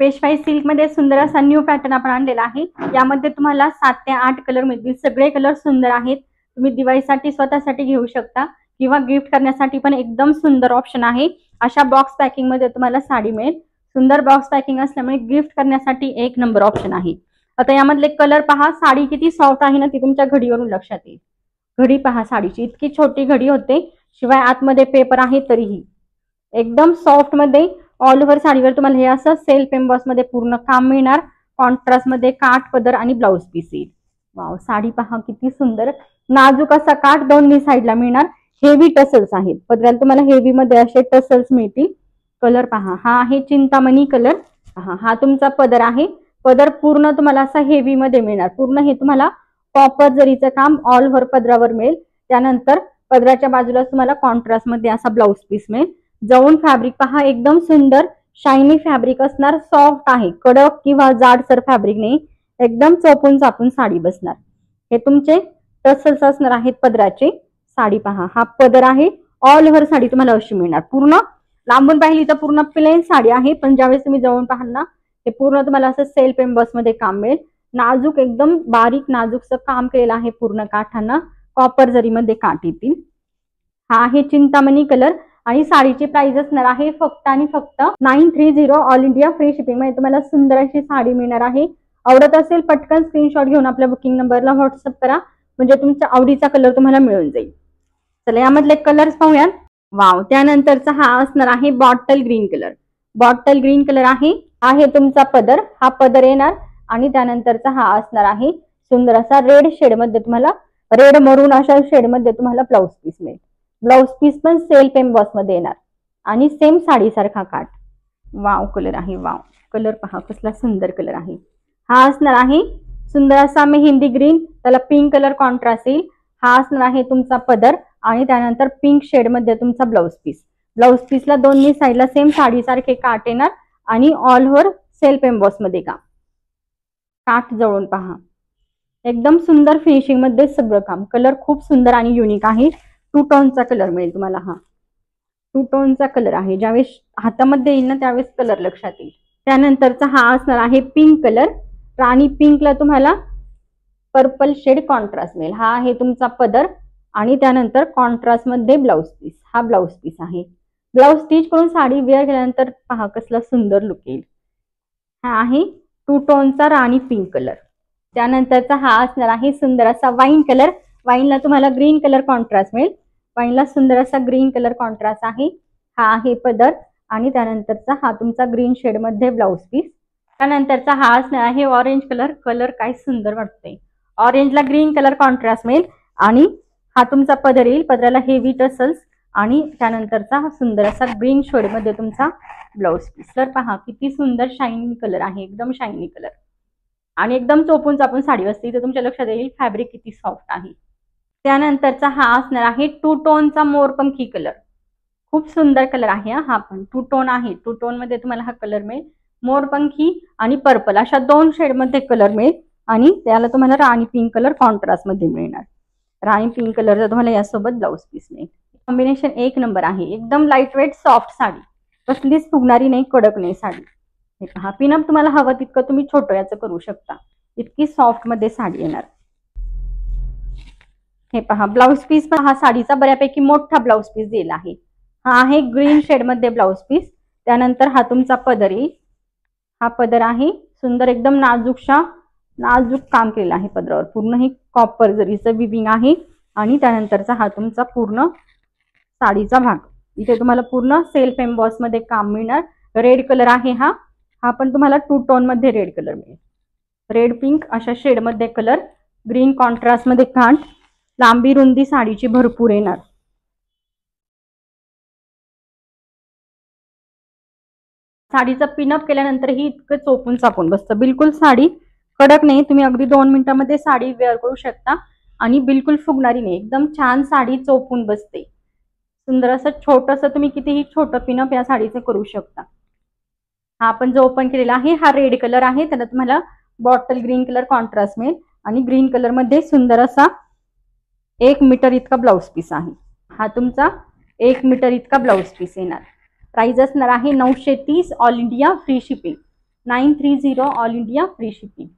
पेशवाई सिल्क मध्ये सुंदर असा न्यू पॅटर्न आपण आणलेला आहे। यामध्ये तुम्हाला 7 ते 8 कलर मिळतील। सगळे कलर सुंदर आहेत। तुम्ही दिवाळीसाठी स्वतःसाठी घेऊ शकता किंवा गिफ्ट करण्यासाठी पण एकदम सुंदर ऑप्शन आहे। अशा बॉक्स पॅकिंग मध्ये तुम्हाला साडी मिळेल। सुंदर बॉक्स पॅकिंग असल्यामुळे गिफ्ट करण्यासाठी एक नंबर ऑप्शन आहे। आता यामधले कलर पहा, साडी किती सॉफ्ट आहे ना ती तुमच्या घडीवरून लक्षात येईल। घडी पहा, साडीची इतकी छोटी घडी होते, शिवाय आतमध्ये पेपर आहे तरीही एकदम सॉफ्ट मध्ये ऑल ओव्हर साडीवर तुम्हाला हे असं सेल्फ एम्बॉस मध्ये पूर्ण काम मिळणार। कॉन्ट्रास्ट मध्ये काठ पदर आणि ब्लाउज पीस येईल। वाव, साडी पहा किती सुंदर, नाजूक असा काठ दोन्ही साईडला मिळणार। हेवी टसल्स आहेत, पदराला तुम्हाला हेवी मध्ये असे टसल्स मिळतील। कलर पहा, हा आहे चिंतामणी कलर। हा तुमचा पदर आहे। पदर पूर्ण तुम्हाला असा हेवी मध्ये मिळणार। पूर्ण हे तुम्हाला कॉपर जरीचं काम ऑल ओव्हर पदरावर मिळेल। त्यानंतर पदराच्या बाजूला तुम्हाला कॉन्ट्रास्ट मध्ये असा ब्लाउज पीस मिळेल। जवळून फॅब्रिक पहा, एकदम सुंदर शायनी फॅब्रिक असणार। सॉफ्ट आहे, कडक किंवा जाडसर फॅब्रिक नाही, एकदम चोपून चापून साडी बसणार। हे तुमचे टसल्स असणार आहेत पदराचे। साडी पहा, हा पदर आहे। ऑल ओव्हर साडी तुम्हाला अशी मिळणार। पूर्ण लांबून पाहिली तर पूर्ण प्लेन साडी आहे, पण ज्यावेळेस तुम्ही जवळून पाहाल ना हे पूर्ण तुम्हाला असं सेल्फ एम्बॉस मध्ये काम मिळेल। नाजूक, एकदम बारीक नाजूकचं काम केलेलं आहे पूर्ण काठांना। कॉपर जरीमध्ये काठ येतील। हा आहे चिंतामणी कलर आणि साडीची प्राइस असणार आहे फक्त आणि फक्त 930। ऑल इंडिया फ्री शिपिंग मध्ये तुम्हाला सुंदर अशी साडी मिळणार आहे। आवडत असेल पटकन स्क्रीनशॉट घेऊन आपल्या बुकिंग नंबरला व्हॉट्सअप करा, म्हणजे तुमच्या आवडीचा कलर तुम्हाला मिळून जाईल। चला यामधले कलर्स पाहूयात। वाव, त्यानंतरचा हा असणार आहे bottle green colour. Bottle green colour आहे तुमचा पदर। हा पदर येणार आणि त्यानंतरचा हा असणार आहे सुंदर असा रेड शेड मध्ये, तुम्हाला रेड मरून अशा शेड मध्ये तुम्हाला ब्लाउज पीस मिळेल। ब्लाउज पीस पण सेल्फ एम्बॉस मध्ये येणार आणि सेम साडीसारखा काठ। वाव कलर आहे, वाव कलर पहा कसला सुंदर कलर आहे। हा असणार आहे सुंदर असा मेहंदी ग्रीन, त्याला पिंक कलर कॉन्ट्रास्ट येईल। हा असणार आहे तुमचा पदर आणि त्यानंतर पिंक शेड मध्ये तुमचा ब्लाउज पीस। ब्लाउज पीसला दोन्ही साईडला सेम साडीसारखे काठ येणार आणि ऑल ओव्हर सेल्फ एम्बॉस मध्ये काम। काठ जवळून पहा, एकदम सुंदर फिनिशिंग मध्ये सगळं काम। कलर खूप सुंदर आणि युनिक आहे। 2 टोनचा कलर मिळेल तुम्हाला। हा 2 टोनचा कलर आहे, ज्यावेळेस हातामध्ये येईल ना त्यावेळेस कलर लक्षात येईल। त्यानंतरचा हा असणार आहे पिंक कलर। राणी पिंकला तुम्हाला पर्पल शेड कॉन्ट्रास्ट मिळेल। हा आहे तुमचा पदर आणि त्यानंतर कॉन्ट्रास्ट मध्ये ब्लाउज पीस। हा ब्लाउज पीस आहे। ब्लाउज स्टिच करून साडी वेअर केल्यानंतर पहा कसला सुंदर लुक येईल। हा आहे 2 टोनचा राणी पिंक कलर। त्यानंतरचा हा असणार आहे सुंदर असा वाईन कलर। वाईनला तुम्हाला ग्रीन कलर कॉन्ट्रास्ट मिळेल। वाईनला सुंदर असा ग्रीन कलर कॉन्ट्रास्ट आहे। हा आहे पदर आणि त्यानंतरचा हा तुमचा ग्रीन शेड मध्ये ब्लाउज पीस। त्यानंतरचा हा असणार आहे ऑरेंज कलर। कलर काय सुंदर वाटतंय। ऑरेंजला ग्रीन कलर कॉन्ट्रास्ट मिळेल आणि हा तुमचा पदर येईल। पदराला हेवी टसल्स आणि त्यानंतरचा हा सुंदर असा ग्रीन शेड मध्ये तुमचा ब्लाउज पीस। तर पहा किती सुंदर शायनी कलर आहे, एकदम शायनी कलर आणि एकदम चोपून चापून साडी बसते। तर तुमच्या लक्षात येईल फॅब्रिक किती सॉफ्ट आहे। त्यानंतरचा हा असणार आहे 2 टोनचा मोरपंखी कलर। खूप सुंदर कलर आहे। हा पण 2 टोन आहे। 2 टोन मध्ये तुम्हाला हा कलर मिळेल। मोरपंखी आणि पर्पल अशा 2 शेड मध्ये कलर मिळेल आणि त्याला तुम्हाला राणी पिंक कलर कॉन्ट्रास्ट मध्ये मिळणार। राणी पिंक कलरचा तुम्हाला यासोबत ब्लाउज पीस मिळेल। कॉम्बिनेशन एक नंबर आहे। एकदम लाईट वेट सॉफ्ट साडी, कसलीच फुगणारी नाही, कडक नाही साडी। हे पहा, पिनअप तुम्हाला हवं तितकं तुम्ही छोटं याचं करू शकता, इतकी सॉफ्ट मध्ये साडी येणार। हे पहा ब्लाउज पीस पण हा साडीचा बऱ्यापैकी मोठा ब्लाउज पीस दिला आहे। हा आहे ग्रीन शेड मध्ये ब्लाउज पीस। त्यानंतर हा तुमचा पदर येईल। हा पदर आहे सुंदर, एकदम नाजूक काम केलेलं आहे पदरावर। पूर्ण हे कॉपर जरीचं विविंग आहे आणि त्यानंतरचा हा तुमचा पूर्ण साडीचा भाग। इथे तुम्हाला पूर्ण सेल्फ एम्बॉस मध्ये काम मिळणार। रेड कलर आहे हा पण तुम्हाला 2 टोन मध्ये रेड कलर मिळेल। रेड पिंक अशा शेड मध्ये कलर, ग्रीन कॉन्ट्रास्ट मध्ये काठ, लांबी रुंदी साडीची भरपूर येणार। साडीचं पिनअप केल्यानंतर ही इतकं चोपून चापून बसतं। बिलकुल साडी कडक नाही, तुम्ही अगदी 2 मिनिटांमध्ये साडी वेअर करू शकता आणि बिलकुल फुगणारी नाही, एकदम छान साडी चोपून बसते। सुंदर असं छोटंसं तुम्ही कितीही छोटं पिनअप या साडीचं करू शकता। हा आपण जो ओपन केलेला आहे हा रेड कलर आहे, त्याला तुम्हाला बॉटल ग्रीन कलर कॉन्ट्रास्ट मिळेल आणि ग्रीन कलर मध्ये सुंदर असा 1 मीटर इतका ब्लाउज पीस आहे। हा तुमचा 1 मीटर इतका ब्लाउज पीस येणार। प्राइस असणार आहे 930, all India free shipping. 930 all India free shipping.